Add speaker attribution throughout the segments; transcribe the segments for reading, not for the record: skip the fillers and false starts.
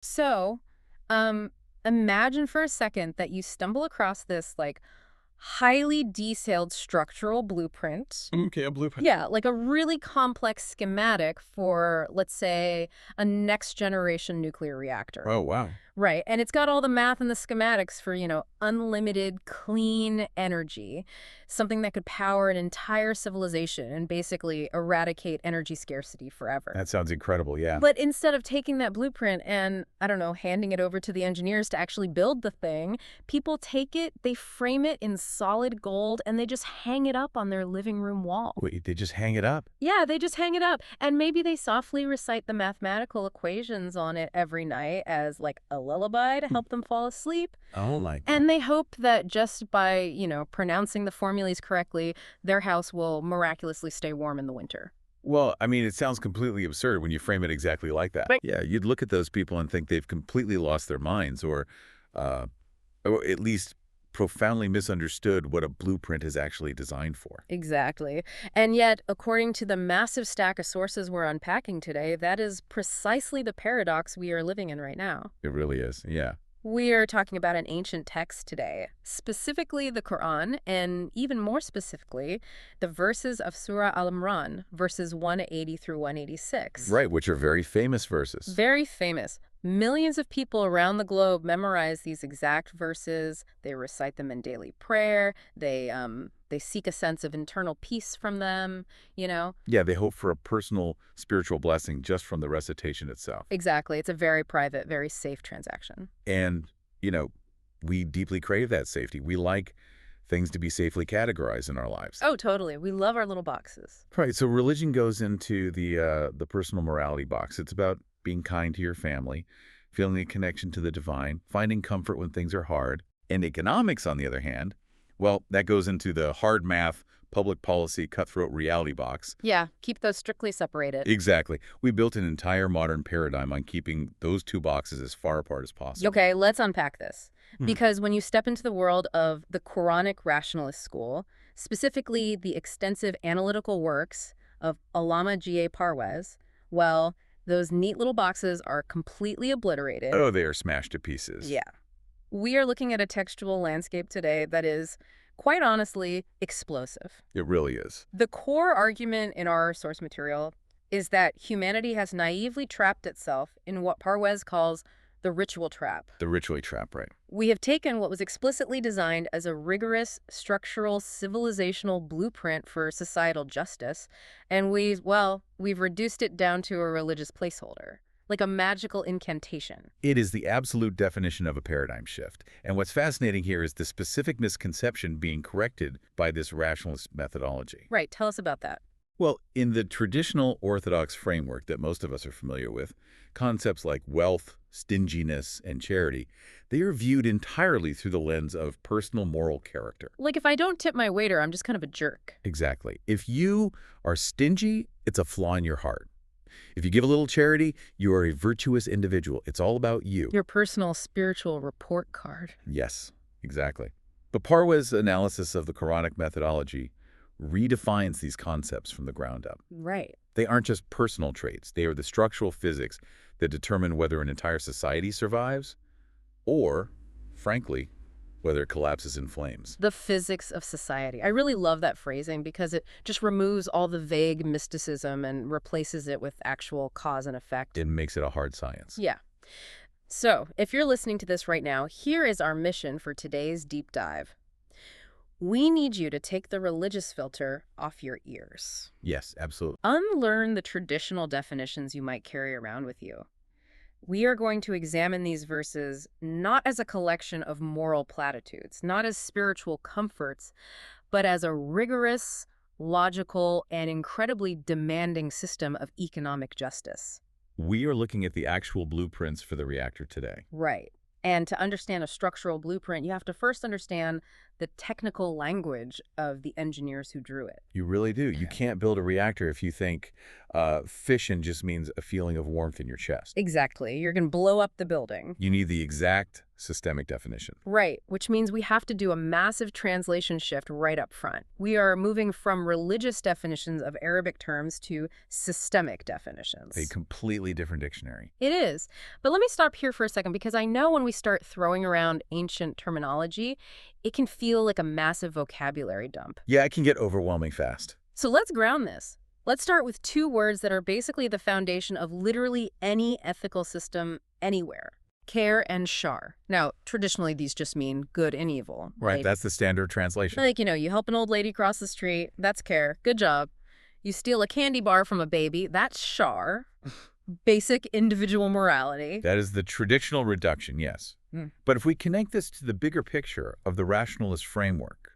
Speaker 1: So, imagine for a second that you stumble across this, like, highly detailed structural blueprint.
Speaker 2: Okay, a blueprint.
Speaker 1: Yeah, like a really complex schematic for, let's say, a next generation nuclear reactor.
Speaker 2: Oh, wow.
Speaker 1: Right. And it's got all the math and the schematics for, unlimited clean energy, something that could power an entire civilization and basically eradicate energy scarcity forever.
Speaker 2: That sounds incredible, yeah.
Speaker 1: But instead of taking that blueprint and, I don't know, handing it over to the engineers to actually build the thing, people take it, they frame it in solid gold, and they just hang it up on their living room wall.
Speaker 2: Wait, they just hang it up?
Speaker 1: Yeah, they just hang it up. And maybe they softly recite the mathematical equations on it every night as like a lullaby to help them fall asleep.
Speaker 2: Oh my God.
Speaker 1: And they hope that just by, pronouncing the formulas correctly, their house will miraculously stay warm in the winter.
Speaker 2: Well, I mean, it sounds completely absurd when you frame it exactly like that.
Speaker 1: Right.
Speaker 2: Yeah, you'd look at those people and think they've completely lost their minds uh, or at least profoundly misunderstood what a blueprint is actually designed for.
Speaker 1: Exactly. And yet, according to the massive stack of sources we're unpacking today, that is precisely the paradox we are living in right now.
Speaker 2: It really is, yeah.
Speaker 1: We are talking about an ancient text today, specifically the Quran, and even more specifically, the verses of Surah Al-Imran, verses 180 through 186.
Speaker 2: Right, which are very famous verses.
Speaker 1: Very famous. Millions of people around the globe memorize these exact verses. They recite them in daily prayer. They seek a sense of internal peace from them.
Speaker 2: Yeah, they hope for a personal spiritual blessing just from the recitation itself.
Speaker 1: Exactly. It's a very private, very safe transaction.
Speaker 2: And, you know, we deeply crave that safety. We like things to be safely categorized in our lives.
Speaker 1: Oh, totally. We love our little boxes.
Speaker 2: Right, so religion goes into the personal morality box. It's about being kind to your family, feeling a connection to the divine, finding comfort when things are hard. And economics, on the other hand, well, that goes into the hard math, public policy, cutthroat reality box.
Speaker 1: Yeah, keep those strictly separated.
Speaker 2: Exactly. We built an entire modern paradigm on keeping those two boxes as far apart as possible.
Speaker 1: Okay, let's unpack this. Because when you step into the world of the Quranic rationalist school, specifically the extensive analytical works of Allama G.A. Parwez, well, those neat little boxes are completely obliterated.
Speaker 2: Oh, they are smashed to pieces.
Speaker 1: Yeah. We are looking at a textual landscape today that is, quite honestly, explosive.
Speaker 2: It really is.
Speaker 1: The core argument in our source material is that humanity has naively trapped itself in what Parwez calls the ritual trap.
Speaker 2: The ritually trap, right?
Speaker 1: We have taken what was explicitly designed as a rigorous, structural, civilizational blueprint for societal justice, and we've reduced it down to a religious placeholder, like a magical incantation.
Speaker 2: It is the absolute definition of a paradigm shift. And what's fascinating here is the specific misconception being corrected by this rationalist methodology.
Speaker 1: Right, tell us about that.
Speaker 2: Well, in the traditional Orthodox framework that most of us are familiar with, concepts like wealth, stinginess, and charity, they are viewed entirely through the lens of personal moral character.
Speaker 1: Like if I don't tip my waiter, I'm just kind of a jerk.
Speaker 2: Exactly. If you are stingy, it's a flaw in your heart. If you give a little charity, you are a virtuous individual. It's all about you.
Speaker 1: Your personal spiritual report card.
Speaker 2: Yes, exactly. But Parwez's analysis of the Quranic methodology redefines these concepts from the ground up.
Speaker 1: Right.
Speaker 2: They aren't just personal traits. They are the structural physics that determine whether an entire society survives or, frankly, whether it collapses in flames.
Speaker 1: The physics of society. I really love that phrasing because it just removes all the vague mysticism and replaces it with actual cause and effect.
Speaker 2: It makes it a hard science.
Speaker 1: Yeah. So, if you're listening to this right now, here is our mission for today's deep dive. We need you to take the religious filter off your ears.
Speaker 2: Yes, absolutely.
Speaker 1: Unlearn the traditional definitions you might carry around with you. We are going to examine these verses not as a collection of moral platitudes, not as spiritual comforts, but as a rigorous, logical, and incredibly demanding system of economic justice.
Speaker 2: We are looking at the actual blueprints for the reactor today.
Speaker 1: Right. And to understand a structural blueprint, you have to first understand the technical language of the engineers who drew it.
Speaker 2: You really do. You can't build a reactor if you think fission just means a feeling of warmth in your chest.
Speaker 1: Exactly. You're going to blow up the building.
Speaker 2: You need the exact systemic definition.
Speaker 1: Right, which means we have to do a massive translation shift right up front. We are moving from religious definitions of Arabic terms to systemic definitions.
Speaker 2: A completely different dictionary.
Speaker 1: It is. But let me stop here for a second, because I know when we start throwing around ancient terminology, it can feel like a massive vocabulary dump.
Speaker 2: Yeah, it can get overwhelming fast.
Speaker 1: So let's ground this. Let's start with two words that are basically the foundation of literally any ethical system anywhere. Care and shar. Now, traditionally, these just mean good and evil.
Speaker 2: Right, that's the standard translation.
Speaker 1: Like, you help an old lady cross the street, that's care. Good job. You steal a candy bar from a baby, that's shar. Basic individual morality.
Speaker 2: That is the traditional reduction, yes. But if we connect this to the bigger picture of the rationalist framework,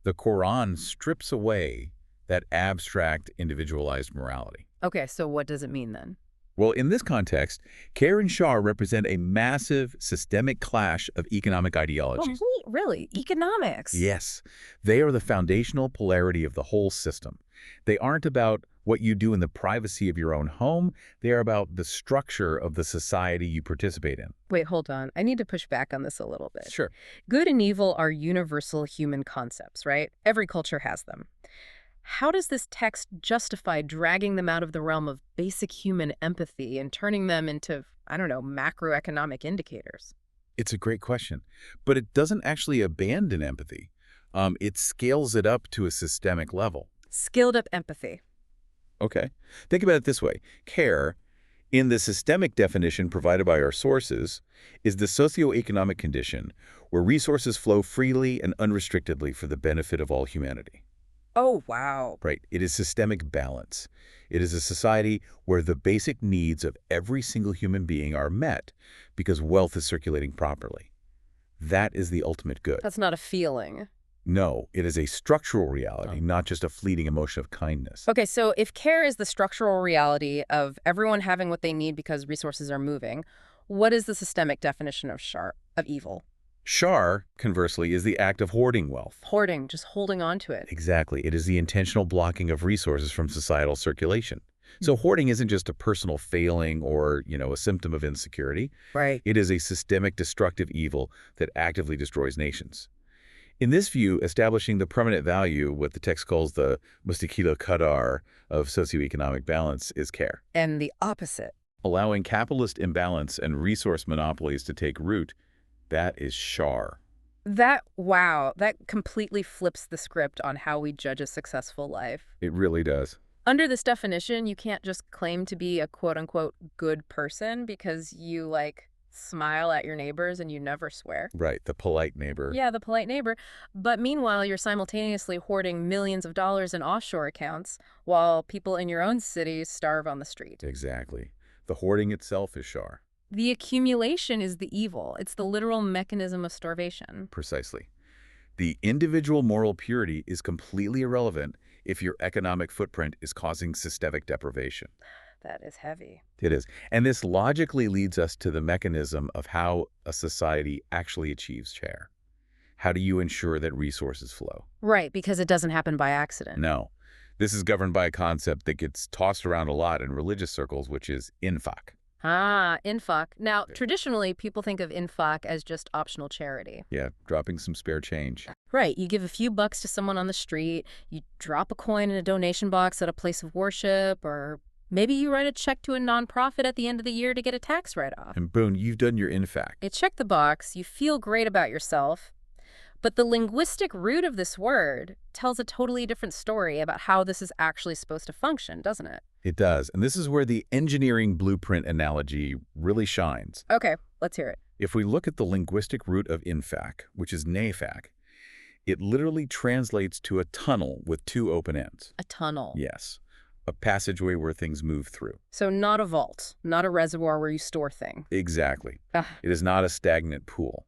Speaker 2: the Quran strips away that abstract, individualized morality.
Speaker 1: Okay, so what does it mean then?
Speaker 2: Well, in this context, care and shar represent a massive systemic clash of economic ideologies.
Speaker 1: Oh, really? Economics?
Speaker 2: Yes, they are the foundational polarity of the whole system. They aren't about what you do in the privacy of your own home. They are about the structure of the society you participate in.
Speaker 1: Wait, hold on. I need to push back on this a little bit.
Speaker 2: Sure.
Speaker 1: Good and evil are universal human concepts, right? Every culture has them. How does this text justify dragging them out of the realm of basic human empathy and turning them into, I don't know, macroeconomic indicators?
Speaker 2: It's a great question, but it doesn't actually abandon empathy. It scales it up to a systemic level.
Speaker 1: Skilled up empathy.
Speaker 2: Okay. Think about it this way. Care, in the systemic definition provided by our sources, is the socioeconomic condition where resources flow freely and unrestrictedly for the benefit of all humanity.
Speaker 1: Oh, wow.
Speaker 2: Right. It is systemic balance. It is a society where the basic needs of every single human being are met because wealth is circulating properly. That is the ultimate good.
Speaker 1: That's not a feeling.
Speaker 2: No, it is a structural reality, not just a fleeting emotion of kindness.
Speaker 1: Okay, so if care is the structural reality of everyone having what they need because resources are moving, what is the systemic definition of evil?
Speaker 2: Shar, conversely, is the act of hoarding wealth.
Speaker 1: Hoarding, just holding on to it.
Speaker 2: Exactly. It is the intentional blocking of resources from societal circulation. So hoarding isn't just a personal failing or, a symptom of insecurity.
Speaker 1: Right.
Speaker 2: It is a systemic destructive evil that actively destroys nations. In this view, establishing the permanent value, what the text calls the mustakila qadar of socioeconomic balance, is care.
Speaker 1: And the opposite.
Speaker 2: Allowing capitalist imbalance and resource monopolies to take root, that is shar.
Speaker 1: Wow, that completely flips the script on how we judge a successful life.
Speaker 2: It really does.
Speaker 1: Under this definition, you can't just claim to be a quote-unquote good person because you, smile at your neighbors and you never swear.
Speaker 2: Right, the polite neighbor.
Speaker 1: Yeah, the polite neighbor. But meanwhile, you're simultaneously hoarding millions of dollars in offshore accounts while people in your own city starve on the street.
Speaker 2: Exactly. The hoarding itself is shar.
Speaker 1: The accumulation is the evil. It's the literal mechanism of starvation.
Speaker 2: Precisely. The individual moral purity is completely irrelevant if your economic footprint is causing systemic deprivation.
Speaker 1: That is heavy.
Speaker 2: It is. And this logically leads us to the mechanism of how a society actually achieves share. How do you ensure that resources flow?
Speaker 1: Right, because it doesn't happen by accident.
Speaker 2: No. This is governed by a concept that gets tossed around a lot in religious circles, which is infaq.
Speaker 1: Ah, infaq. Now, traditionally, people think of infaq as just optional charity.
Speaker 2: Yeah, dropping some spare change.
Speaker 1: Right. You give a few bucks to someone on the street, you drop a coin in a donation box at a place of worship, or maybe you write a check to a nonprofit at the end of the year to get a tax write-off.
Speaker 2: And boom, you've done your infaq.
Speaker 1: You check the box, you feel great about yourself, but the linguistic root of this word tells a totally different story about how this is actually supposed to function, doesn't it?
Speaker 2: It does. And this is where the engineering blueprint analogy really shines.
Speaker 1: Okay, let's hear it.
Speaker 2: If we look at the linguistic root of infaq, which is nafaq, it literally translates to a tunnel with two open ends.
Speaker 1: A tunnel.
Speaker 2: Yes. A passageway where things move through.
Speaker 1: So not a vault, not a reservoir where you store things.
Speaker 2: Exactly.
Speaker 1: Ugh.
Speaker 2: It is not a stagnant pool.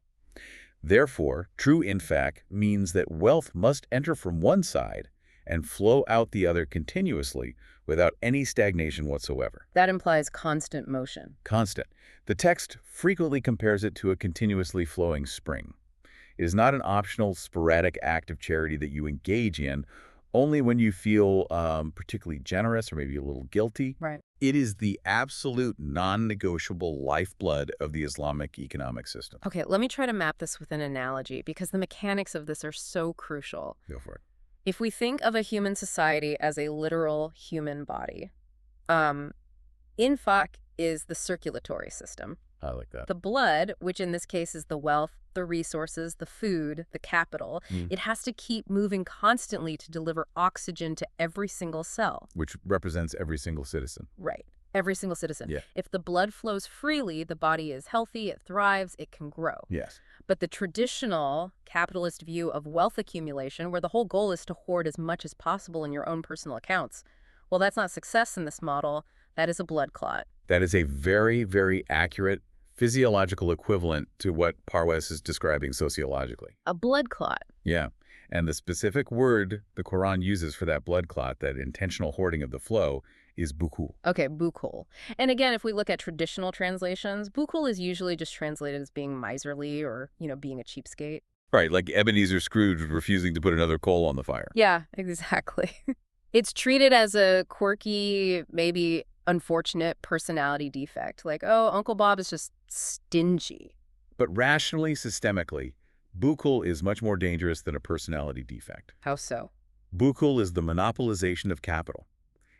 Speaker 2: Therefore, true infaq means that wealth must enter from one side and flow out the other continuously without any stagnation whatsoever.
Speaker 1: That implies constant motion.
Speaker 2: Constant. The text frequently compares it to a continuously flowing spring. It is not an optional, sporadic act of charity that you engage in Only when you feel particularly generous or maybe a little guilty.
Speaker 1: Right.
Speaker 2: It is the absolute non-negotiable lifeblood of the Islamic economic system.
Speaker 1: Okay, let me try to map this with an analogy because the mechanics of this are so crucial.
Speaker 2: Go for it.
Speaker 1: If we think of a human society as a literal human body, um, infaq is the circulatory system.
Speaker 2: I like that.
Speaker 1: The blood, which in this case is the wealth, the resources, the food, the capital, it has to keep moving constantly to deliver oxygen to every single cell.
Speaker 2: Which represents every single citizen.
Speaker 1: Right. Every single citizen.
Speaker 2: Yeah.
Speaker 1: If the blood flows freely, the body is healthy, it thrives, it can grow.
Speaker 2: Yes.
Speaker 1: But the traditional capitalist view of wealth accumulation, where the whole goal is to hoard as much as possible in your own personal accounts, well, that's not success in this model. That is a blood clot.
Speaker 2: That is a very, very accurate physiological equivalent to what Parwez is describing sociologically.
Speaker 1: A blood clot.
Speaker 2: Yeah. And the specific word the Quran uses for that blood clot, that intentional hoarding of the flow, is bukul.
Speaker 1: Okay, bukhul. And again, if we look at traditional translations, bukhul is usually just translated as being miserly or, being a cheapskate.
Speaker 2: Right, like Ebenezer Scrooge refusing to put another coal on the fire.
Speaker 1: Yeah, exactly. It's treated as a quirky, maybe unfortunate personality defect. Like, oh, Uncle Bob is just stingy.
Speaker 2: But rationally, systemically, bukul is much more dangerous than a personality defect.
Speaker 1: How so?
Speaker 2: Bukul is the monopolization of capital.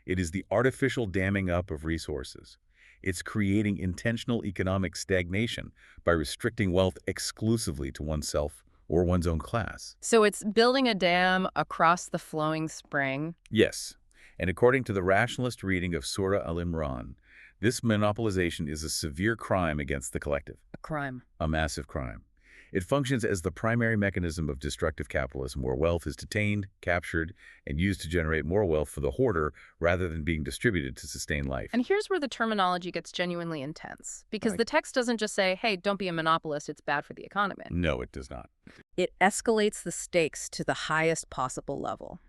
Speaker 2: It is the artificial damming up of resources. It's creating intentional economic stagnation by restricting wealth exclusively to oneself or one's own class.
Speaker 1: So it's building a dam across the flowing spring.
Speaker 2: Yes, and according to the rationalist reading of Surah Al-Imran, this monopolization is a severe crime against the collective.
Speaker 1: A crime.
Speaker 2: A massive crime. It functions as the primary mechanism of destructive capitalism, where wealth is detained, captured, and used to generate more wealth for the hoarder rather than being distributed to sustain life.
Speaker 1: And here's where the terminology gets genuinely intense, because
Speaker 2: Right.
Speaker 1: the text doesn't just say, hey, don't be a monopolist, it's bad for the economy.
Speaker 2: No, it does not.
Speaker 1: It escalates the stakes to the highest possible level.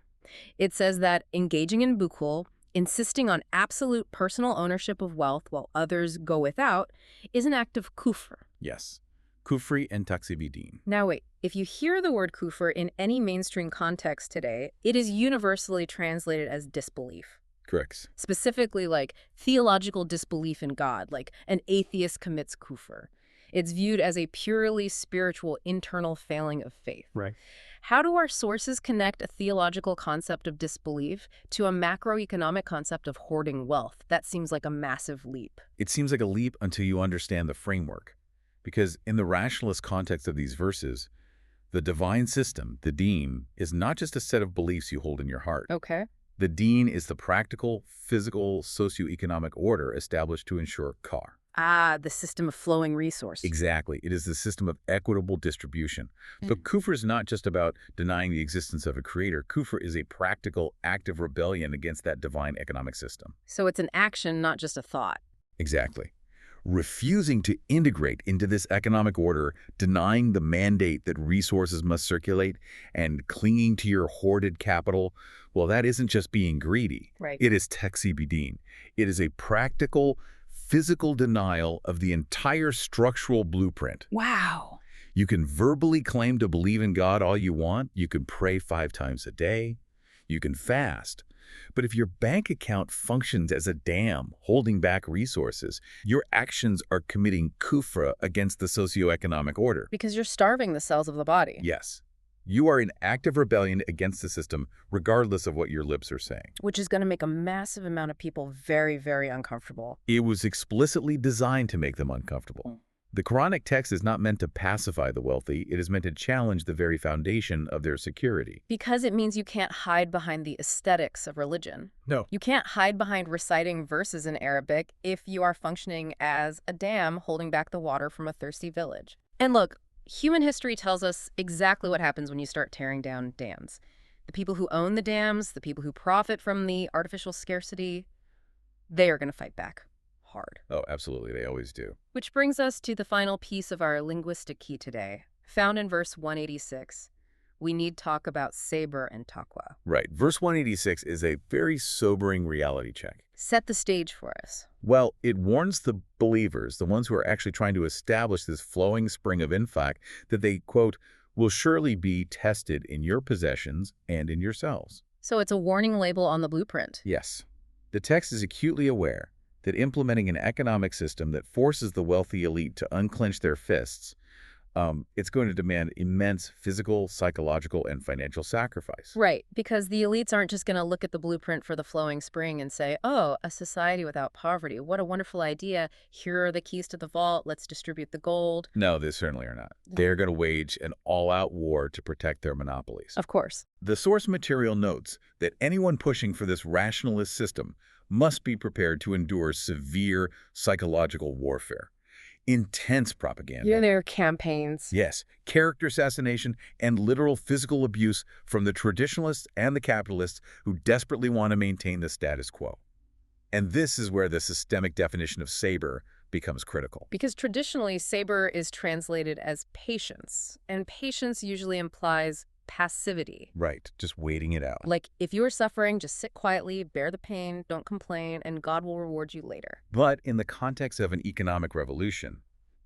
Speaker 1: It says that engaging in bukhul, insisting on absolute personal ownership of wealth while others go without, is an act of kufr.
Speaker 2: Yes. Kufri and taksibidin.
Speaker 1: Now wait, if you hear the word kufr in any mainstream context today, it is universally translated as disbelief.
Speaker 2: Correct.
Speaker 1: Specifically like theological disbelief in God, like an atheist commits kufr. It's viewed as a purely spiritual internal failing of faith.
Speaker 2: Right.
Speaker 1: How do our sources connect a theological concept of disbelief to a macroeconomic concept of hoarding wealth? That seems like a massive leap.
Speaker 2: It seems like a leap until you understand the framework. Because in the rationalist context of these verses, the divine system, the deen, is not just a set of beliefs you hold in your heart.
Speaker 1: Okay.
Speaker 2: The deen is the practical, physical, socioeconomic order established to ensure kar.
Speaker 1: Ah, the system of flowing resource.
Speaker 2: Exactly. It is the system of equitable distribution. So kufr is not just about denying the existence of a creator. Kufr is a practical, active rebellion against that divine economic system.
Speaker 1: So it's an action, not just a thought.
Speaker 2: Exactly. Refusing to integrate into this economic order, denying the mandate that resources must circulate, and clinging to your hoarded capital, well, that isn't just being greedy.
Speaker 1: Right.
Speaker 2: It is taksibidin. It is a practical, physical denial of the entire structural blueprint.
Speaker 1: Wow.
Speaker 2: You can verbally claim to believe in God all you want. You can pray 5 times a day. You can fast. But if your bank account functions as a dam holding back resources, your actions are committing kufra against the socioeconomic order.
Speaker 1: Because you're starving the cells of the body.
Speaker 2: Yes. You are in active rebellion against the system, regardless of what your lips are saying.
Speaker 1: Which is going to make a massive amount of people very, very uncomfortable.
Speaker 2: It was explicitly designed to make them uncomfortable. The Quranic text is not meant to pacify the wealthy. It is meant to challenge the very foundation of their security.
Speaker 1: Because it means you can't hide behind the aesthetics of religion.
Speaker 2: No.
Speaker 1: You can't hide behind reciting verses in Arabic if you are functioning as a dam holding back the water from a thirsty village. And look, human history tells us exactly what happens when you start tearing down dams. The people who own the dams, the people who profit from the artificial scarcity, they are going to fight back hard.
Speaker 2: Oh, absolutely. They always do.
Speaker 1: Which brings us to the final piece of our linguistic key today, found in verse 186. We need talk about saber and taqwa.
Speaker 2: Right. Verse 186 is a very sobering reality check.
Speaker 1: Set the stage for us.
Speaker 2: Well, it warns the believers, the ones who are actually trying to establish this flowing spring of infaq, that they, quote, will surely be tested in your possessions and in yourselves.
Speaker 1: So it's a warning label on the blueprint.
Speaker 2: Yes. The text is acutely aware that implementing an economic system that forces the wealthy elite to unclench their fists, it's going to demand immense physical, psychological, and financial sacrifice.
Speaker 1: Right, because the elites aren't just going to look at the blueprint for the flowing spring and say, oh, a society without poverty. What a wonderful idea. Here are the keys to the vault. Let's distribute the gold.
Speaker 2: No, they certainly are not. They're going to wage an all-out war to protect their monopolies.
Speaker 1: Of course.
Speaker 2: The source material notes that anyone pushing for this rationalist system must be prepared to endure severe psychological warfare, intense propaganda.
Speaker 1: Yeah, their campaigns.
Speaker 2: Yes, character assassination and literal physical abuse from the traditionalists and the capitalists who desperately want to maintain the status quo. And this is where the systemic definition of saber becomes critical.
Speaker 1: Because traditionally, saber is translated as patience, and patience usually implies passivity.
Speaker 2: Right, just waiting it out.
Speaker 1: Like, if you're suffering, just sit quietly, bear the pain, don't complain, and God will reward you later.
Speaker 2: But in the context of an economic revolution,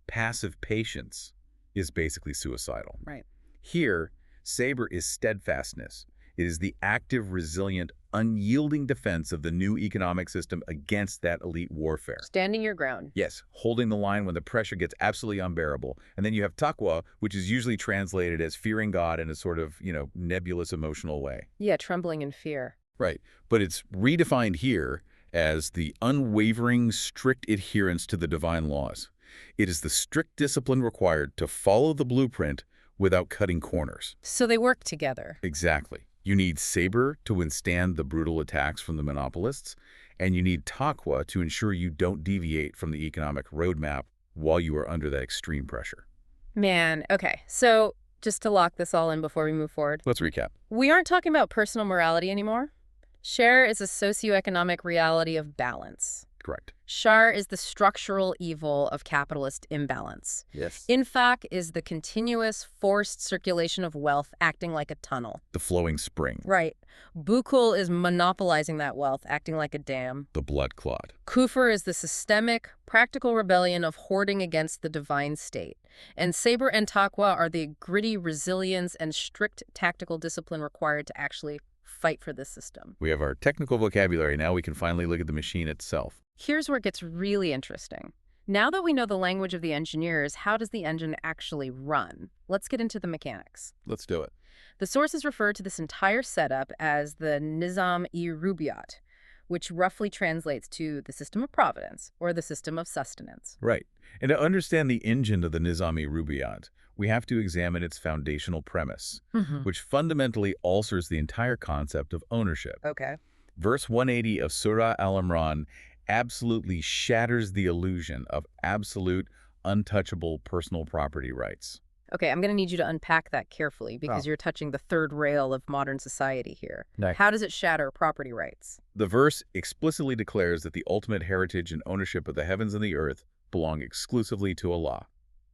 Speaker 2: passive patience is basically suicidal.
Speaker 1: Right.
Speaker 2: Here, saber is steadfastness. It is the active, resilient, unyielding defense of the new economic system against that elite warfare.
Speaker 1: Standing your ground.
Speaker 2: Yes, holding the line when the pressure gets absolutely unbearable. And then you have taqwa, which is usually translated as fearing God in a sort of, nebulous emotional way.
Speaker 1: Yeah, trembling in fear.
Speaker 2: Right. But it's redefined here as the unwavering, strict adherence to the divine laws. It is the strict discipline required to follow the blueprint without cutting corners.
Speaker 1: So they work together.
Speaker 2: Exactly. You need saber to withstand the brutal attacks from the monopolists, and you need taqwa to ensure you don't deviate from the economic roadmap while you are under that extreme pressure.
Speaker 1: Man, okay. So just to lock this all in before we move forward,
Speaker 2: Let's recap.
Speaker 1: we aren't talking about personal morality anymore. Share is a socioeconomic reality of balance.
Speaker 2: Correct.
Speaker 1: Shar is the structural evil of capitalist imbalance.
Speaker 2: Yes.
Speaker 1: Infaq is the continuous, forced circulation of wealth acting like a tunnel.
Speaker 2: The flowing spring.
Speaker 1: Right. Bukul is monopolizing that wealth, acting like a dam.
Speaker 2: The blood clot.
Speaker 1: Kufr is the systemic, practical rebellion of hoarding against the divine state. And Saber and Taqwa are the gritty resilience and strict tactical discipline required to actually fight for this system.
Speaker 2: We have our technical vocabulary. Now we can finally look at the machine itself.
Speaker 1: Here's where it gets really interesting. Now that we know the language of the engineers, how does the engine actually run? Let's get into the mechanics.
Speaker 2: Let's do it.
Speaker 1: The sources refer to this entire setup as the Nizam-e-Rubaiyat, which roughly translates to the system of providence or the system of sustenance.
Speaker 2: Right. And to understand the engine of the Nizam-e-Rubaiyat, we have to examine its foundational premise, which fundamentally alters the entire concept of ownership.
Speaker 1: Okay.
Speaker 2: Verse 180 of Surah Al-Imran absolutely shatters the illusion of absolute, untouchable personal property rights.
Speaker 1: Okay, I'm going to need you to unpack that carefully because you're touching the third rail of modern society here.
Speaker 2: Nice.
Speaker 1: How does it shatter property rights?
Speaker 2: The verse explicitly declares that the ultimate heritage and ownership of the heavens and the earth belong exclusively to Allah.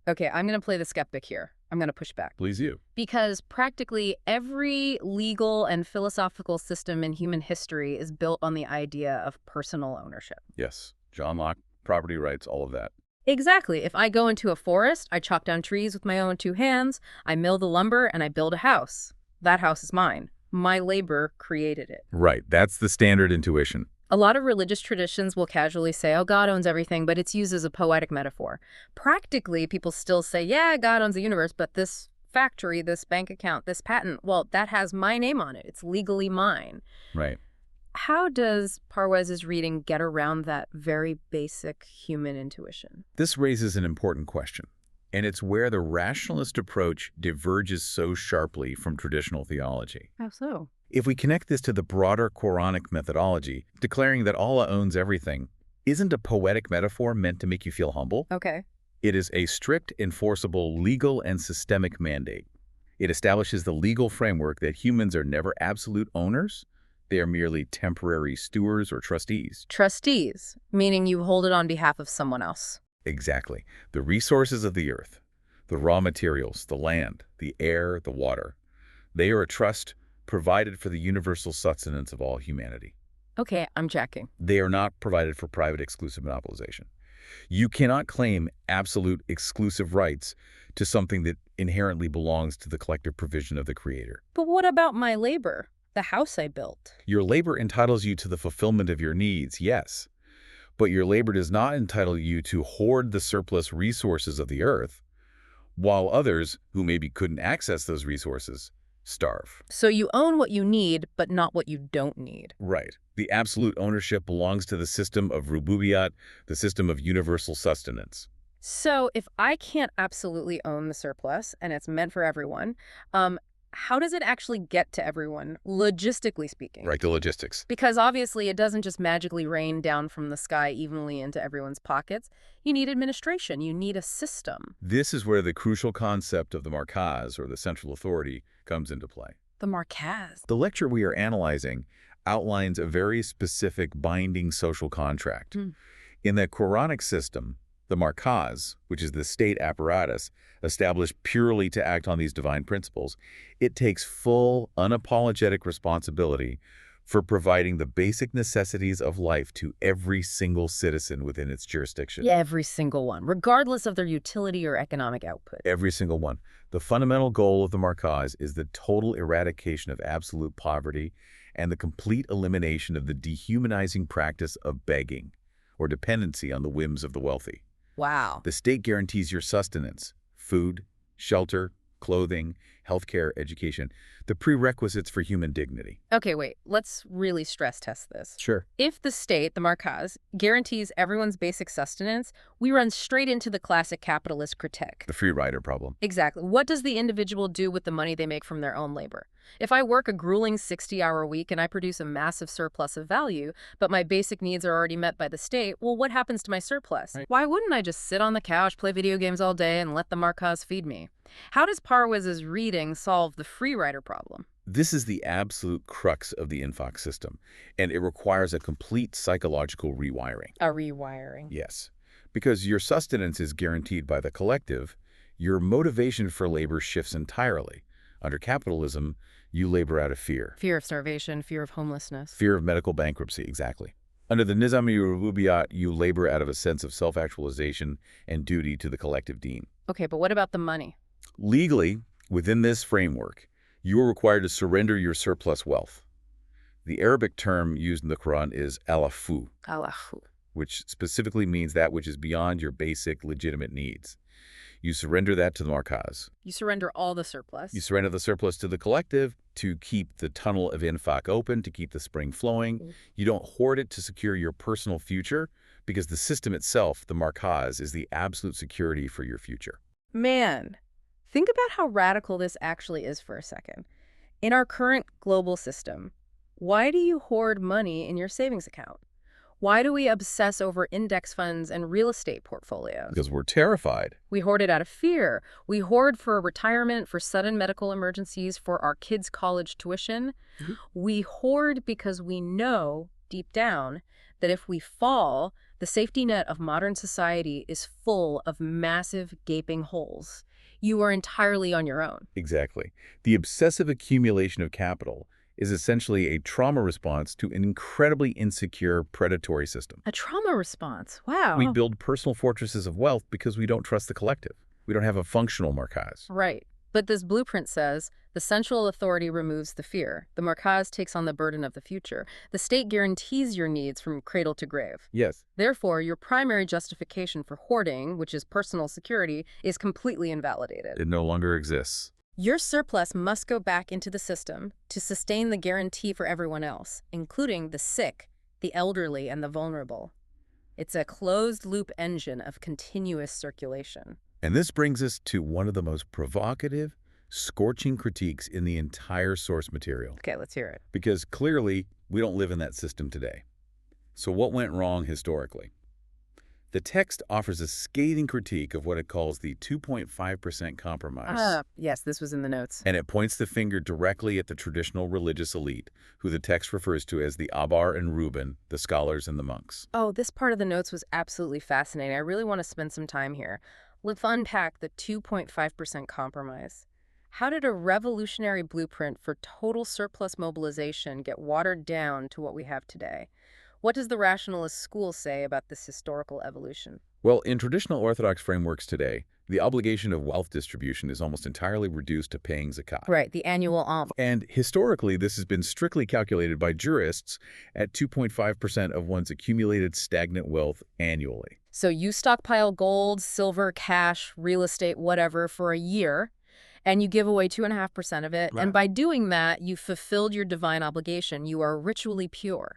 Speaker 1: Okay, I'm going to play the skeptic here. I'm going to push back.
Speaker 2: Please you.
Speaker 1: Because practically every legal and philosophical system in human history is built on the idea of personal ownership.
Speaker 2: Yes. John Locke, property rights, all of that.
Speaker 1: Exactly. If I go into a forest, I chop down trees with my own two hands, I mill the lumber, and I build a house. That house is mine. My labor created it.
Speaker 2: Right. That's the standard intuition.
Speaker 1: A lot of religious traditions will casually say, oh, God owns everything, but it's used as a poetic metaphor. Practically, people still say, yeah, God owns the universe, but this factory, this bank account, this patent, well, that has my name on it. It's legally mine.
Speaker 2: Right.
Speaker 1: How does Parwez's reading get around that very basic human intuition?
Speaker 2: This raises an important question, and it's where the rationalist approach diverges so sharply from traditional theology.
Speaker 1: How so?
Speaker 2: If we connect this to the broader Quranic methodology, declaring that Allah owns everything isn't a poetic metaphor meant to make you feel humble.
Speaker 1: Okay.
Speaker 2: It is a strict, enforceable, legal and systemic mandate. It establishes the legal framework that humans are never absolute owners. They are merely temporary stewards or trustees.
Speaker 1: Trustees, meaning you hold it on behalf of someone else.
Speaker 2: Exactly. The resources of the earth, the raw materials, the land, the air, the water. They are a trust provided for the universal sustenance of all humanity.
Speaker 1: Okay, I'm checking.
Speaker 2: They are not provided for private exclusive monopolization. You cannot claim absolute exclusive rights to something that inherently belongs to the collective provision of the Creator.
Speaker 1: But what about my labor? The house I built.
Speaker 2: Your labor entitles you to the fulfillment of your needs, yes, but your labor does not entitle you to hoard the surplus resources of the earth, while others, who maybe couldn't access those resources, starve.
Speaker 1: So you own what you need, but not what you don't need.
Speaker 2: Right. The absolute ownership belongs to the system of rububiyat, the system of universal sustenance.
Speaker 1: So if I can't absolutely own the surplus and it's meant for everyone, how does it actually get to everyone, logistically speaking?
Speaker 2: Right, the logistics.
Speaker 1: Because obviously it doesn't just magically rain down from the sky evenly into everyone's pockets. You need administration. You need a system.
Speaker 2: This is where the crucial concept of the markaz, or the central authority, comes into play.
Speaker 1: The markaz.
Speaker 2: The lecture we are analyzing outlines a very specific binding social contract. In the Quranic system, the markaz, which is the state apparatus established purely to act on these divine principles, it takes full, unapologetic responsibility for providing the basic necessities of life to every single citizen within its jurisdiction.
Speaker 1: Yeah, every single one, regardless of their utility or economic output.
Speaker 2: Every single one. The fundamental goal of the markaz is the total eradication of absolute poverty and the complete elimination of the dehumanizing practice of begging or dependency on the whims of the wealthy.
Speaker 1: Wow.
Speaker 2: The state guarantees your sustenance, food, shelter, clothing, healthcare, education, the prerequisites for human dignity.
Speaker 1: Okay, wait. Let's really stress test this.
Speaker 2: Sure.
Speaker 1: If the state, the markaz, guarantees everyone's basic sustenance, we run straight into the classic capitalist critique.
Speaker 2: The free rider problem.
Speaker 1: Exactly. What does the individual do with the money they make from their own labor? If I work a grueling 60-hour week and I produce a massive surplus of value, but my basic needs are already met by the state, well, what happens to my surplus?
Speaker 2: Right.
Speaker 1: Why wouldn't I just sit on the couch, play video games all day, and let the markaz feed me? How does Parwez's reading solve the free rider problem?
Speaker 2: This is the absolute crux of the infaq system, and it requires a complete psychological rewiring.
Speaker 1: A rewiring.
Speaker 2: Yes. Because your sustenance is guaranteed by the collective, your motivation for labor shifts entirely. Under capitalism, you labor out of fear.
Speaker 1: Fear of starvation, fear of homelessness.
Speaker 2: Fear of medical bankruptcy, exactly. Under the Nizami Rububiyat, you labor out of a sense of self-actualization and duty to the collective deen.
Speaker 1: Okay, but what about the money?
Speaker 2: Legally, within this framework, you are required to surrender your surplus wealth. The Arabic term used in the Quran is alafu,
Speaker 1: Allahu.
Speaker 2: which specifically means that which is beyond your basic legitimate needs. You surrender that to the markaz.
Speaker 1: You surrender all the surplus.
Speaker 2: You surrender the surplus to the collective to keep the tunnel of infaq open, to keep the spring flowing. You don't hoard it to secure your personal future, because the system itself, the markaz, is the absolute security for your future.
Speaker 1: Man, think about how radical this actually is for a second. In our current global system, why do you hoard money in your savings account? Why do we obsess over index funds and real estate portfolios?
Speaker 2: Because we're terrified.
Speaker 1: We hoard it out of fear. We hoard for retirement, for sudden medical emergencies, for our kids' college tuition. We hoard because we know, deep down, that if we fall, the safety net of modern society is full of massive, gaping holes. You are entirely on your own.
Speaker 2: Exactly. The obsessive accumulation of capital is essentially a trauma response to an incredibly insecure predatory system.
Speaker 1: A trauma response. Wow.
Speaker 2: We build personal fortresses of wealth because we don't trust the collective. We don't have a functional markaz.
Speaker 1: Right. But this blueprint says the central authority removes the fear. The markaz takes on the burden of the future. The state guarantees your needs from cradle to grave.
Speaker 2: Yes.
Speaker 1: Therefore, your primary justification for hoarding, which is personal security, is completely invalidated.
Speaker 2: It no longer exists.
Speaker 1: Your surplus must go back into the system to sustain the guarantee for everyone else, including the sick, the elderly, and the vulnerable. It's a closed-loop engine of continuous circulation.
Speaker 2: And this brings us to one of the most provocative, scorching critiques in the entire source material.
Speaker 1: Okay, let's hear it.
Speaker 2: Because clearly, we don't live in that system today. So what went wrong historically? The text offers a scathing critique of what it calls the 2.5% compromise.
Speaker 1: Yes, this was in the notes.
Speaker 2: And it points the finger directly at the traditional religious elite, who the text refers to as the Abar and Reuben, the scholars and the monks.
Speaker 1: Oh, this part of the notes was absolutely fascinating. I really want to spend some time here. Let's unpack the 2.5% compromise. How did a revolutionary blueprint for total surplus mobilization get watered down to what we have today? What does the rationalist school say about this historical evolution?
Speaker 2: Well, in traditional Orthodox frameworks today, the obligation of wealth distribution is almost entirely reduced to paying zakat.
Speaker 1: Right, the annual envelope.
Speaker 2: And historically, this has been strictly calculated by jurists at 2.5% of one's accumulated stagnant wealth annually.
Speaker 1: So you stockpile gold, silver, cash, real estate, whatever for a year, and you give away 2.5% of it.
Speaker 2: Right.
Speaker 1: And by doing that, you fulfilled your divine obligation. You are ritually pure.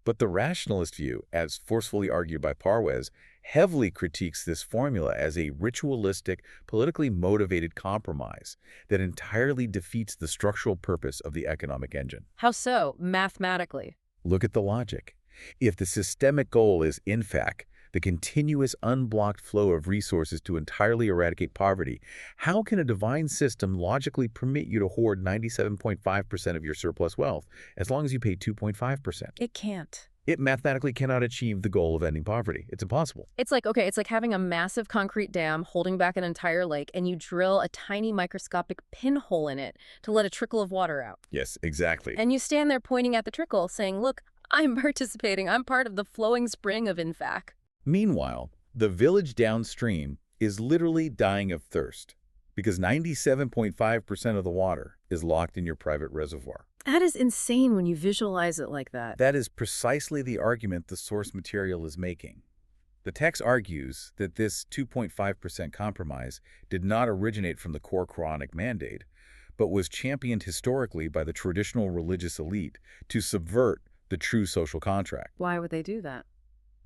Speaker 2: But the rationalist view, as forcefully argued by Parwez, heavily critiques this formula as a ritualistic, politically motivated compromise that entirely defeats the structural purpose of the economic engine.
Speaker 1: How so? Mathematically.
Speaker 2: Look at the logic. If the systemic goal is, in fact, the continuous unblocked flow of resources to entirely eradicate poverty, how can a divine system logically permit you to hoard 97.5% of your surplus wealth as long as you pay 2.5%?
Speaker 1: It can't.
Speaker 2: It mathematically cannot achieve the goal of ending poverty. It's impossible.
Speaker 1: It's like, okay, it's like having a massive concrete dam holding back an entire lake, and you drill a tiny microscopic pinhole in it to let a trickle of water out.
Speaker 2: Yes, exactly.
Speaker 1: And you stand there pointing at the trickle, saying, look, I'm participating. I'm part of the flowing spring of Infac.
Speaker 2: Meanwhile, the village downstream is literally dying of thirst because 97.5% of the water is locked in your private reservoir.
Speaker 1: That is insane when you visualize it like that.
Speaker 2: That is precisely the argument the source material is making. The text argues that this 2.5% compromise did not originate from the core Quranic mandate, but was championed historically by the traditional religious elite to subvert the true social contract.
Speaker 1: Why would they do that?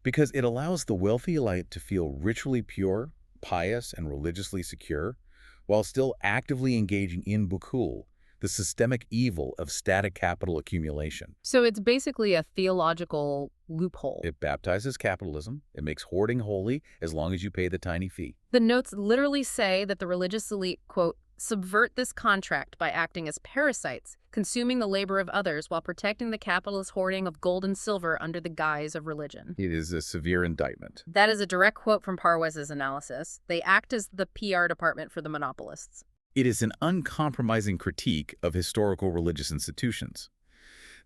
Speaker 2: Because it allows the wealthy elite to feel ritually pure, pious, and religiously secure, while still actively engaging in bukul, the systemic evil of static capital accumulation.
Speaker 1: So it's basically a theological loophole.
Speaker 2: It baptizes capitalism. It makes hoarding holy as long as you pay the tiny fee.
Speaker 1: The notes literally say that the religious elite, quote, subvert this contract by acting as parasites, consuming the labor of others while protecting the capitalist hoarding of gold and silver under the guise of religion.
Speaker 2: It is a severe indictment.
Speaker 1: That is a direct quote from Parwez's analysis. They act as the PR department for the monopolists.
Speaker 2: It is an uncompromising critique of historical religious institutions.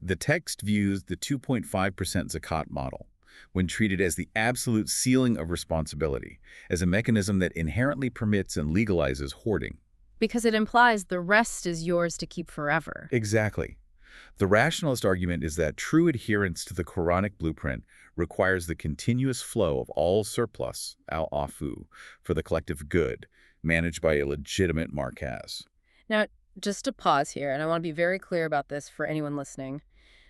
Speaker 2: The text views the 2.5% zakat model, when treated as the absolute ceiling of responsibility, as a mechanism that inherently permits and legalizes hoarding.
Speaker 1: Because it implies the rest is yours to keep forever.
Speaker 2: Exactly. The rationalist argument is that true adherence to the Quranic blueprint requires the continuous flow of all surplus, al-afu, for the collective good, managed by a legitimate markaz.
Speaker 1: Now, just to pause here, and I want to be very clear about this for anyone listening.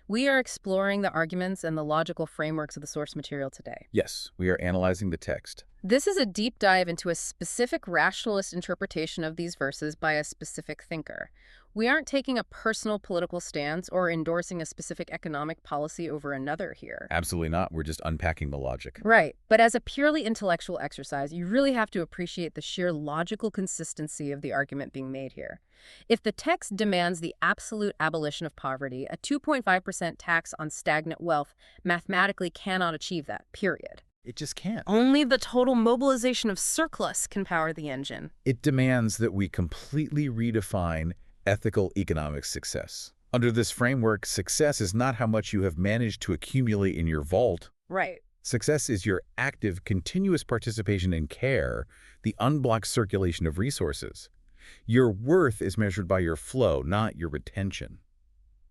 Speaker 1: We are exploring the arguments and the logical frameworks of the source material today.
Speaker 2: Yes, we are analyzing the text.
Speaker 1: This is a deep dive into a specific rationalist interpretation of these verses by a specific thinker. We aren't taking a personal political stance or endorsing a specific economic policy over another here.
Speaker 2: Absolutely not. We're just unpacking the logic.
Speaker 1: Right. But as a purely intellectual exercise, you really have to appreciate the sheer logical consistency of the argument being made here. If the text demands the absolute abolition of poverty, a 2.5% tax on stagnant wealth mathematically cannot achieve that, period.
Speaker 2: It just can't.
Speaker 1: Only the total mobilization of surplus can power the engine.
Speaker 2: It demands that we completely redefine ethical economic success. Under this framework, success is not how much you have managed to accumulate in your vault.
Speaker 1: Right.
Speaker 2: Success is your active, continuous participation in care, the unblocked circulation of resources. Your worth is measured by your flow, not your retention.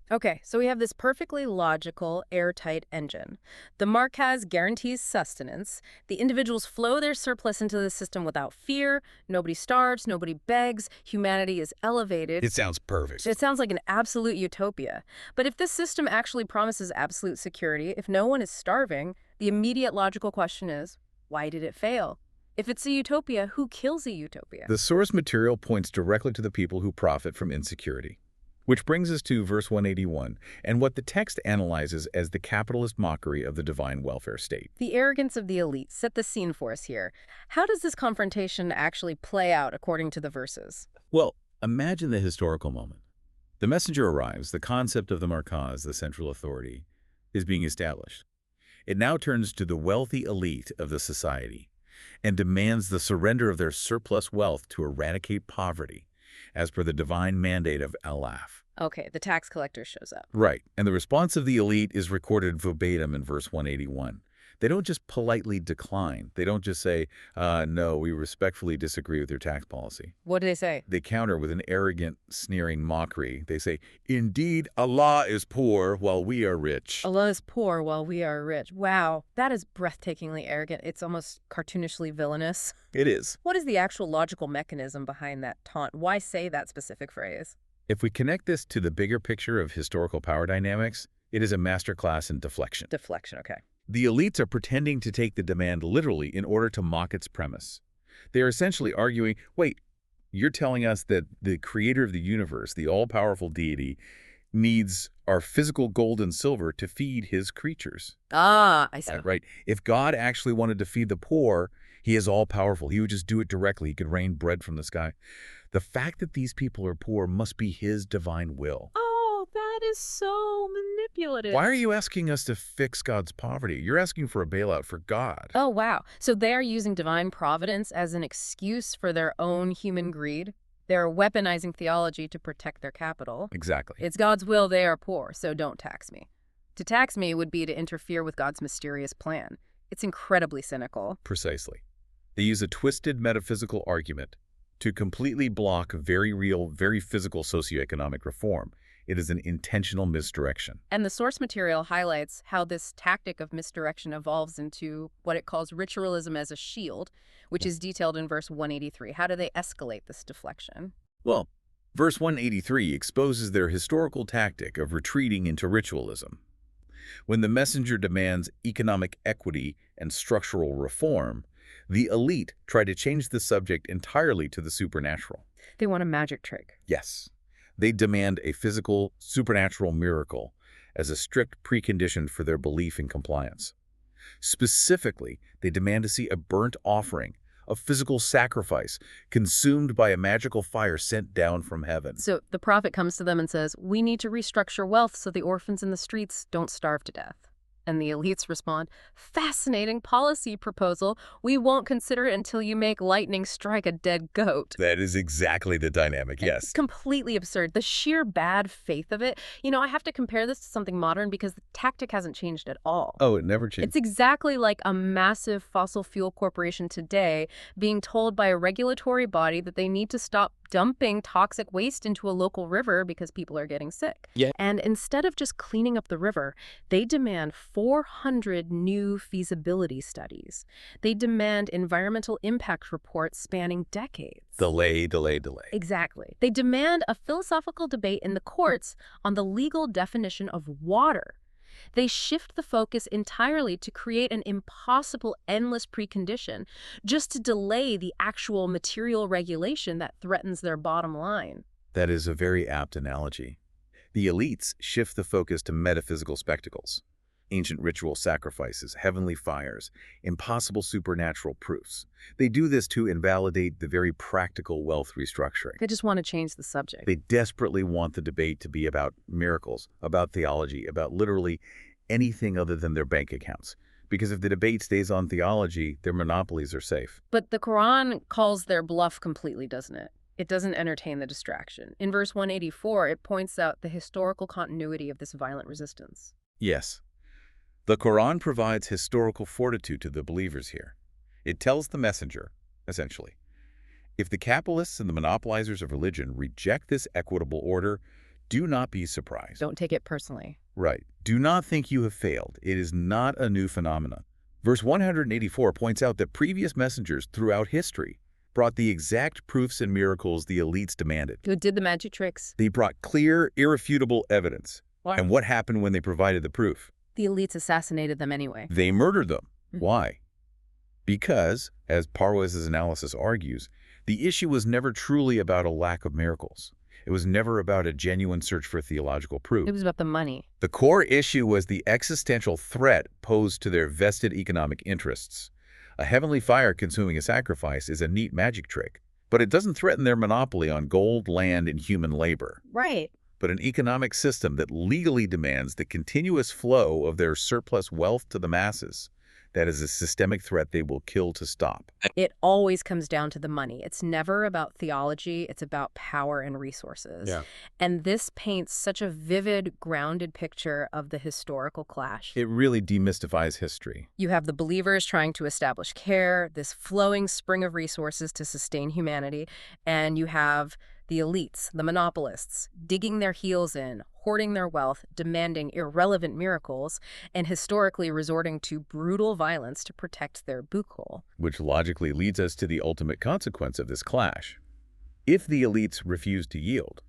Speaker 1: Okay, so we have this perfectly logical, airtight engine. The markaz guarantees sustenance. The individuals flow their surplus into the system without fear. Nobody starves, nobody begs. Humanity is elevated.
Speaker 2: It sounds perfect.
Speaker 1: It sounds like an absolute utopia. But if this system actually promises absolute security, if no one is starving, the immediate logical question is, why did it fail? If it's a utopia, who kills a utopia?
Speaker 2: The source material points directly to the people who profit from insecurity. Which brings us to verse 181, and what the text analyzes as the capitalist mockery of the divine welfare state.
Speaker 1: The arrogance of the elite. Set the scene for us here. How does this confrontation actually play out according to the verses?
Speaker 2: Well, imagine the historical moment. The messenger arrives, the concept of the markaz, the central authority, is being established. It now turns to the wealthy elite of the society and demands the surrender of their surplus wealth to eradicate poverty, as per the divine mandate of Allah.
Speaker 1: Okay, the tax collector shows up.
Speaker 2: Right, and the response of the elite is recorded verbatim in verse 181. They don't just politely decline. They don't just say, no, we respectfully disagree with your tax policy.
Speaker 1: What do they say?
Speaker 2: They counter with an arrogant, sneering mockery. They say, indeed, Allah is poor while we are rich.
Speaker 1: Allah is poor while we are rich. Wow, that is breathtakingly arrogant. It's almost cartoonishly villainous.
Speaker 2: It is.
Speaker 1: What is the actual logical mechanism behind that taunt? Why say that specific phrase?
Speaker 2: If we connect this to the bigger picture of historical power dynamics, it is a masterclass in deflection.
Speaker 1: Deflection, okay.
Speaker 2: The elites are pretending to take the demand literally in order to mock its premise. They are essentially arguing, wait, you're telling us that the creator of the universe, the all-powerful deity, needs our physical gold and silver to feed his creatures.
Speaker 1: Ah, I see.
Speaker 2: Right? If God actually wanted to feed the poor, he is all-powerful. He would just do it directly. He could rain bread from the sky. The fact that these people are poor must be his divine will.
Speaker 1: Oh, that is so manipulative.
Speaker 2: Why are you asking us to fix God's poverty? You're asking for a bailout for God.
Speaker 1: Oh, wow. So they're using divine providence as an excuse for their own human greed? They're weaponizing theology to protect their capital.
Speaker 2: Exactly.
Speaker 1: It's God's will they are poor, so don't tax me. To tax me would be to interfere with God's mysterious plan. It's incredibly cynical.
Speaker 2: Precisely. They use a twisted metaphysical argument to completely block very real, very physical socioeconomic reform. It is an intentional misdirection.
Speaker 1: And the source material highlights how this tactic of misdirection evolves into what it calls ritualism as a shield, which is detailed in verse 183. How do they escalate this deflection?
Speaker 2: Well, verse 183 exposes their historical tactic of retreating into ritualism. When the messenger demands economic equity and structural reform, the elite try to change the subject entirely to the supernatural.
Speaker 1: They want a magic trick.
Speaker 2: Yes. They demand a physical, supernatural miracle as a strict precondition for their belief in compliance. Specifically, they demand to see a burnt offering, a physical sacrifice, consumed by a magical fire sent down from heaven.
Speaker 1: So the prophet comes to them and says, we need to restructure wealth so the orphans in the streets don't starve to death. And the elites respond, fascinating policy proposal. We won't consider it until you make lightning strike a dead goat.
Speaker 2: That is exactly the dynamic, yes.
Speaker 1: It's completely absurd. The sheer bad faith of it. You know, I have to compare this to something modern because the tactic hasn't changed at all.
Speaker 2: Oh, it never changed.
Speaker 1: It's exactly like a massive fossil fuel corporation today being told by a regulatory body that they need to stop dumping toxic waste into a local river because people are getting sick.
Speaker 2: Yeah.
Speaker 1: And instead of just cleaning up the river, they demand 400 new feasibility studies. They demand environmental impact reports spanning decades.
Speaker 2: Delay.
Speaker 1: Exactly. They demand a philosophical debate in the courts on the legal definition of water. They shift the focus entirely to create an impossible, endless precondition just to delay the actual material regulation that threatens their bottom line.
Speaker 2: That is a very apt analogy. The elites shift the focus to metaphysical spectacles. Ancient ritual sacrifices, heavenly fires, impossible supernatural proofs. They do this to invalidate the very practical wealth restructuring.
Speaker 1: They just want to change the subject.
Speaker 2: They desperately want the debate to be about miracles, about theology, about literally anything other than their bank accounts. Because if the debate stays on theology, their monopolies are safe.
Speaker 1: But the Quran calls their bluff completely, doesn't it? It doesn't entertain the distraction. In verse 184, it points out the historical continuity of this violent resistance.
Speaker 2: Yes. The Quran provides historical fortitude to the believers here. It tells the messenger, essentially, if the capitalists and the monopolizers of religion reject this equitable order, do not be surprised.
Speaker 1: Don't take it personally.
Speaker 2: Right. Do not think you have failed. It is not a new phenomenon. Verse 184 points out that previous messengers throughout history brought the exact proofs and miracles the elites demanded.
Speaker 1: Who did the magic tricks?
Speaker 2: They brought clear, irrefutable evidence.
Speaker 1: Why?
Speaker 2: And what happened when they provided the proof?
Speaker 1: The elites assassinated them anyway.
Speaker 2: They murdered them.
Speaker 1: Mhm.
Speaker 2: Why? Because, as Parwez's analysis argues, the issue was never truly about a lack of miracles. It was never about a genuine search for theological proof.
Speaker 1: It was about the money.
Speaker 2: The core issue was the existential threat posed to their vested economic interests. A heavenly fire consuming a sacrifice is a neat magic trick, but it doesn't threaten their monopoly on gold, land, and human labor.
Speaker 1: Right.
Speaker 2: But an economic system that legally demands the continuous flow of their surplus wealth to the masses, That is a systemic threat they will kill to stop.
Speaker 1: It always comes down to the money. It's never about theology. It's about power and resources.
Speaker 2: Yeah.
Speaker 1: And this paints such a vivid, grounded picture of the historical clash.
Speaker 2: It really demystifies history.
Speaker 1: You have the believers trying to establish care, this flowing spring of resources to sustain humanity, and you have the elites, the monopolists, digging their heels in, hoarding their wealth, demanding irrelevant miracles, and historically resorting to brutal violence to protect their bukhul.
Speaker 2: Which logically leads us to the ultimate consequence of this clash. If the elites refuse to yield,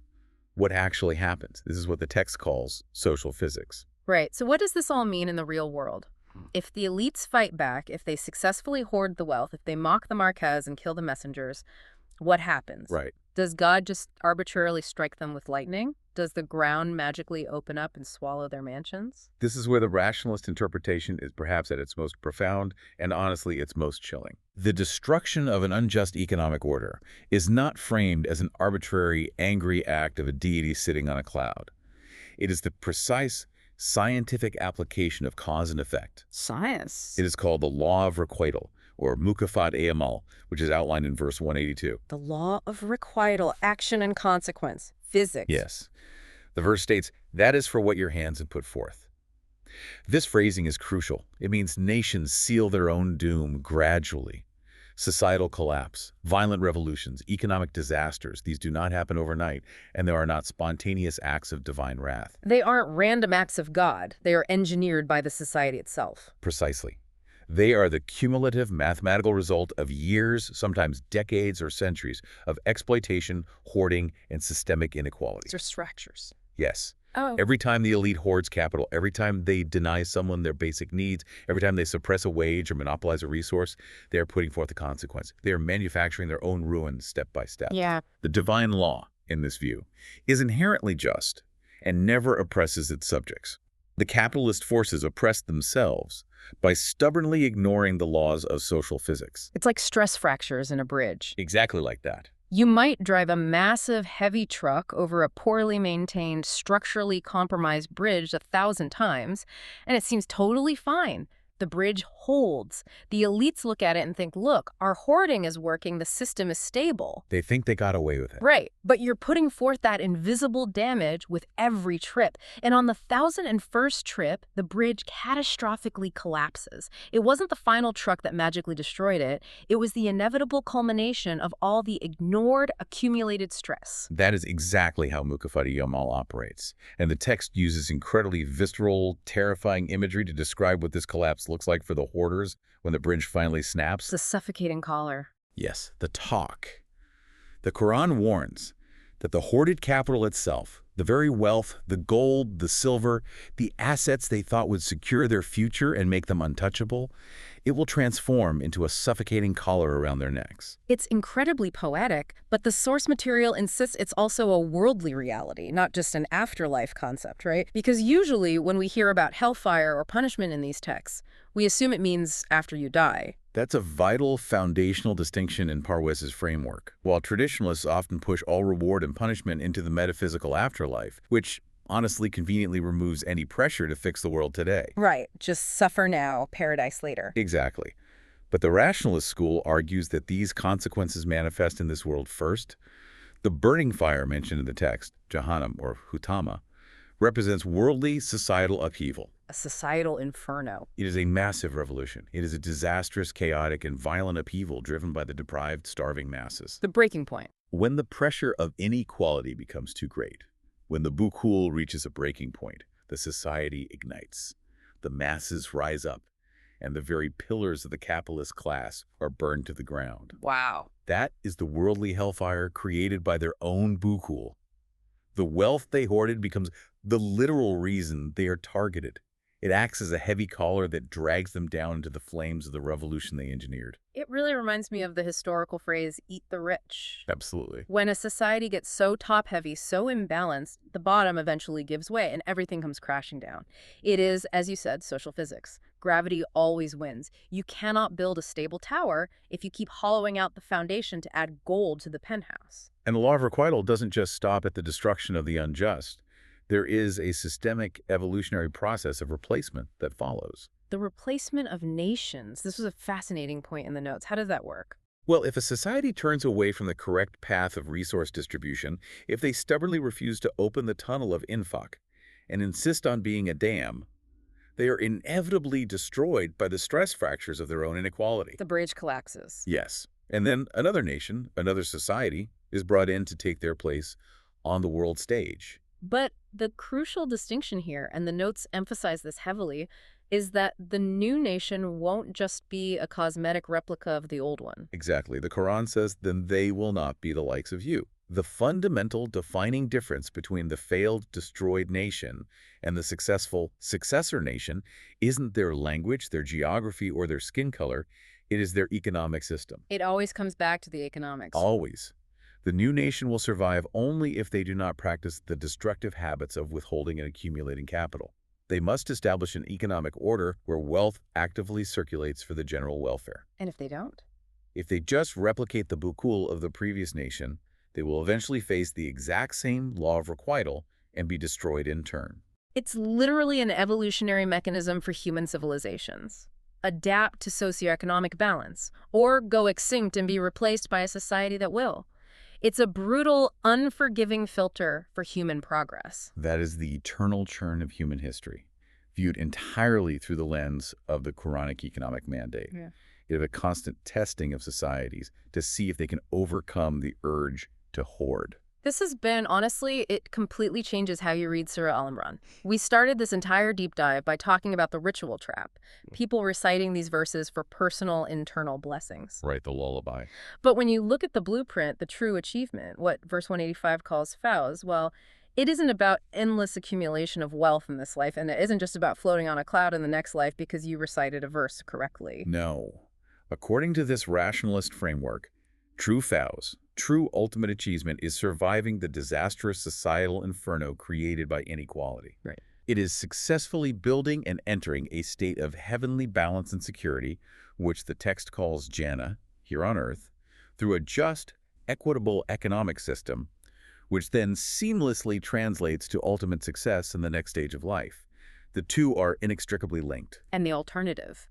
Speaker 2: what actually happens? This is what the text calls social physics.
Speaker 1: Right. So what does this all mean in the real world? If the elites fight back, if they successfully hoard the wealth, if they mock the marquez and kill the messengers, what happens?
Speaker 2: Right.
Speaker 1: Does God just arbitrarily strike them with lightning? Does the ground magically open up and swallow their mansions?
Speaker 2: This is where the rationalist interpretation is perhaps at its most profound and honestly its most chilling. The destruction of an unjust economic order is not framed as an arbitrary, angry act of a deity sitting on a cloud. It is the precise scientific application of cause and effect.
Speaker 1: Science.
Speaker 2: It is called the Law of Requital, or Mukafat Ayamal, which is outlined in verse 182.
Speaker 1: The law of requital, action and consequence, physics.
Speaker 2: Yes. The verse states, "That is for what your hands have put forth." This phrasing is crucial. It means nations seal their own doom gradually. Societal collapse, violent revolutions, economic disasters, these do not happen overnight, and there are not spontaneous acts of divine wrath.
Speaker 1: They aren't random acts of God. They are engineered by the society itself.
Speaker 2: Precisely. They are the cumulative mathematical result of years, sometimes decades or centuries, of exploitation, hoarding, and systemic inequality.
Speaker 1: They're structures.
Speaker 2: Yes.
Speaker 1: Oh.
Speaker 2: Every time the elite hoards capital, every time they deny someone their basic needs, every time they suppress a wage or monopolize a resource, they are putting forth a consequence. They are manufacturing their own ruin step by step.
Speaker 1: Yeah.
Speaker 2: The divine law, in this view, is inherently just and never oppresses its subjects. The capitalist forces oppress themselves by stubbornly ignoring the laws of social physics.
Speaker 1: It's like stress fractures in a bridge.
Speaker 2: Exactly like that.
Speaker 1: You might drive a massive, heavy truck over a poorly maintained, structurally compromised bridge 1,000 times, and it seems totally fine. The bridge holds. The elites look at it and think, look, our hoarding is working, the system is stable.
Speaker 2: They think they got away with it.
Speaker 1: Right, but you're putting forth that invisible damage with every trip. And on the 1,001st trip, the bridge catastrophically collapses. It wasn't the final truck that magically destroyed it. It was the inevitable culmination of all the ignored, accumulated stress.
Speaker 2: That is exactly how Mukafati Yamal operates. And the text uses incredibly visceral, terrifying imagery to describe what this collapse looks like for the hoarders when the bridge finally snaps.
Speaker 1: It's a suffocating collar.
Speaker 2: Yes, the talk. The Quran warns that the hoarded capital itself, the very wealth, the gold, the silver, the assets they thought would secure their future and make them untouchable, it will transform into a suffocating collar around their necks.
Speaker 1: It's incredibly poetic, but the source material insists it's also a worldly reality, not just an afterlife concept, right? Because usually when we hear about hellfire or punishment in these texts, we assume it means after you die.
Speaker 2: That's a vital foundational distinction in Parwez's framework. While traditionalists often push all reward and punishment into the metaphysical afterlife, which honestly conveniently removes any pressure to fix the world today.
Speaker 1: Right, just suffer now, paradise later.
Speaker 2: Exactly. But the rationalist school argues that these consequences manifest in this world first. The burning fire mentioned in the text, Jahannam or Hutama, represents worldly societal upheaval.
Speaker 1: A societal inferno.
Speaker 2: It is a massive revolution. It is a disastrous, chaotic, and violent upheaval driven by the deprived, starving masses.
Speaker 1: The breaking point.
Speaker 2: When the pressure of inequality becomes too great, when the bukhul reaches a breaking point, the society ignites. The masses rise up, and the very pillars of the capitalist class are burned to the ground.
Speaker 1: Wow.
Speaker 2: That is the worldly hellfire created by their own bukhul. The wealth they hoarded becomes the literal reason they are targeted. It acts as a heavy collar that drags them down into the flames of the revolution they engineered.
Speaker 1: It really reminds me of the historical phrase, eat the rich.
Speaker 2: Absolutely.
Speaker 1: When a society gets so top-heavy, so imbalanced, the bottom eventually gives way and everything comes crashing down. It is, as you said, social physics. Gravity always wins. You cannot build a stable tower if you keep hollowing out the foundation to add gold to the penthouse.
Speaker 2: And the law of requital doesn't just stop at the destruction of the unjust. There is a systemic evolutionary process of replacement that follows.
Speaker 1: The replacement of nations. This was a fascinating point in the notes. How does that work?
Speaker 2: Well, if a society turns away from the correct path of resource distribution, if they stubbornly refuse to open the tunnel of infaq and insist on being a dam, they are inevitably destroyed by the stress fractures of their own inequality.
Speaker 1: The bridge collapses.
Speaker 2: Yes. And then another nation, another society, is brought in to take their place on the world stage.
Speaker 1: But the crucial distinction here, and the notes emphasize this heavily, is that the new nation won't just be a cosmetic replica of the old one.
Speaker 2: Exactly. The Quran says, then they will not be the likes of you. The fundamental defining difference between the failed, destroyed nation and the successful successor nation isn't their language, their geography, or their skin color. It is their economic system.
Speaker 1: It always comes back to the economics.
Speaker 2: Always. The new nation will survive only if they do not practice the destructive habits of withholding and accumulating capital. They must establish an economic order where wealth actively circulates for the general welfare.
Speaker 1: And if they don't?
Speaker 2: If they just replicate the bukul of the previous nation, they will eventually face the exact same law of requital and be destroyed in turn.
Speaker 1: It's literally an evolutionary mechanism for human civilizations. Adapt to socioeconomic balance, or go extinct and be replaced by a society that will. It's a brutal, unforgiving filter for human progress.
Speaker 2: That is the eternal churn of human history, viewed entirely through the lens of the Quranic economic mandate.
Speaker 1: Yeah.
Speaker 2: You have a constant testing of societies to see if they can overcome the urge to hoard.
Speaker 1: This has been, honestly, it completely changes how you read Surah Al-Imran. We started this entire deep dive by talking about the ritual trap, people reciting these verses for personal internal blessings.
Speaker 2: Right, the lullaby.
Speaker 1: But when you look at the blueprint, the true achievement, what verse 185 calls fallacy, well, it isn't about endless accumulation of wealth in this life, and it isn't just about floating on a cloud in the next life because you recited a verse correctly.
Speaker 2: No. According to this rationalist framework, true fallacy, true ultimate achievement is surviving the disastrous societal inferno created by inequality.
Speaker 1: Right.
Speaker 2: It is successfully building and entering a state of heavenly balance and security, which the text calls Jannah, here on earth, through a just, equitable economic system, which then seamlessly translates to ultimate success in the next stage of life. The two are inextricably linked.
Speaker 1: And the alternative,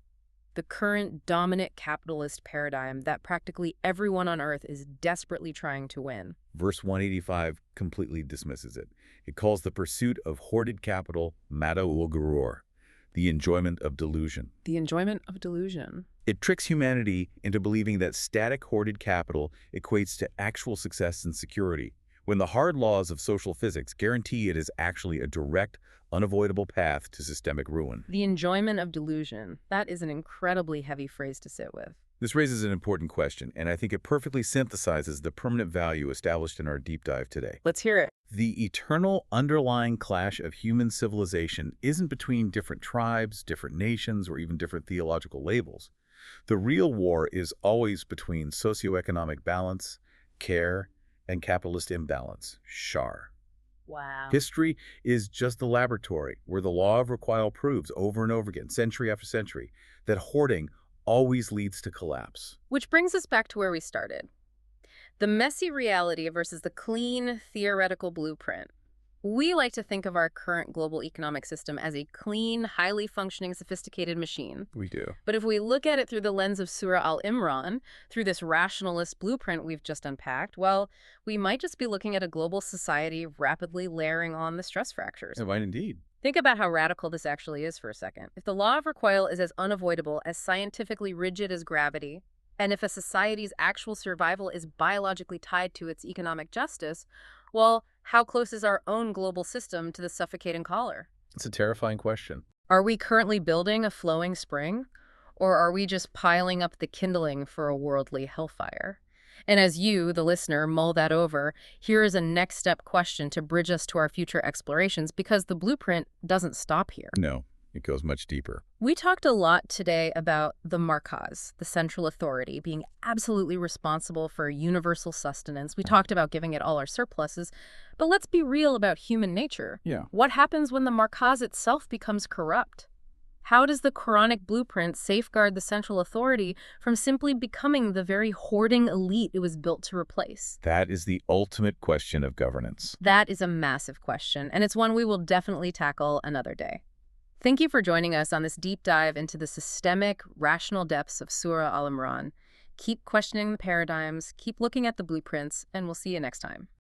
Speaker 1: the current dominant capitalist paradigm that practically everyone on Earth is desperately trying to win.
Speaker 2: Verse 185 completely dismisses it. It calls the pursuit of hoarded capital mata'ul gurur, the enjoyment of delusion.
Speaker 1: The enjoyment of delusion.
Speaker 2: It tricks humanity into believing that static hoarded capital equates to actual success and security, when the hard laws of social physics guarantee it is actually a direct, unavoidable path to systemic ruin.
Speaker 1: The enjoyment of delusion. That is an incredibly heavy phrase to sit with.
Speaker 2: This raises an important question, and I think it perfectly synthesizes the permanent value established in our deep dive today.
Speaker 1: Let's hear it.
Speaker 2: The eternal underlying clash of human civilization isn't between different tribes, different nations, or even different theological labels. The real war is always between socioeconomic balance, care, and capitalist imbalance, shar.
Speaker 1: Wow.
Speaker 2: History is just the laboratory where the law of requital proves over and over again, century after century, that hoarding always leads to collapse.
Speaker 1: Which brings us back to where we started. The messy reality versus the clean theoretical blueprint. We like to think of our current global economic system as a clean, highly functioning, sophisticated machine.
Speaker 2: We do.
Speaker 1: But if we look at it through the lens of Surah Al-Imran, through this rationalist blueprint we've just unpacked, well, we might just be looking at a global society rapidly layering on the stress fractures.
Speaker 2: It might indeed.
Speaker 1: Think about how radical this actually is for a second. If the law of requital is as unavoidable, as scientifically rigid as gravity, and if a society's actual survival is biologically tied to its economic justice, well, how close is our own global system to the suffocating collar?
Speaker 2: It's a terrifying question.
Speaker 1: Are we currently building a flowing spring? Or are we just piling up the kindling for a worldly hellfire? And as you, the listener, mull that over, here is a next step question to bridge us to our future explorations, because the blueprint doesn't stop here.
Speaker 2: No, it goes much deeper.
Speaker 1: We talked a lot today about the markaz, the central authority, being absolutely responsible for universal sustenance. We talked about giving it all our surpluses, but let's be real about human nature.
Speaker 2: Yeah.
Speaker 1: What happens when the markaz itself becomes corrupt? How does the Quranic blueprint safeguard the central authority from simply becoming the very hoarding elite it was built to replace?
Speaker 2: That is the ultimate question of governance.
Speaker 1: That is a massive question, and it's one we will definitely tackle another day. Thank you for joining us on this deep dive into the systemic, rational depths of Surah Al-Imran. Keep questioning the paradigms, keep looking at the blueprints, and we'll see you next time.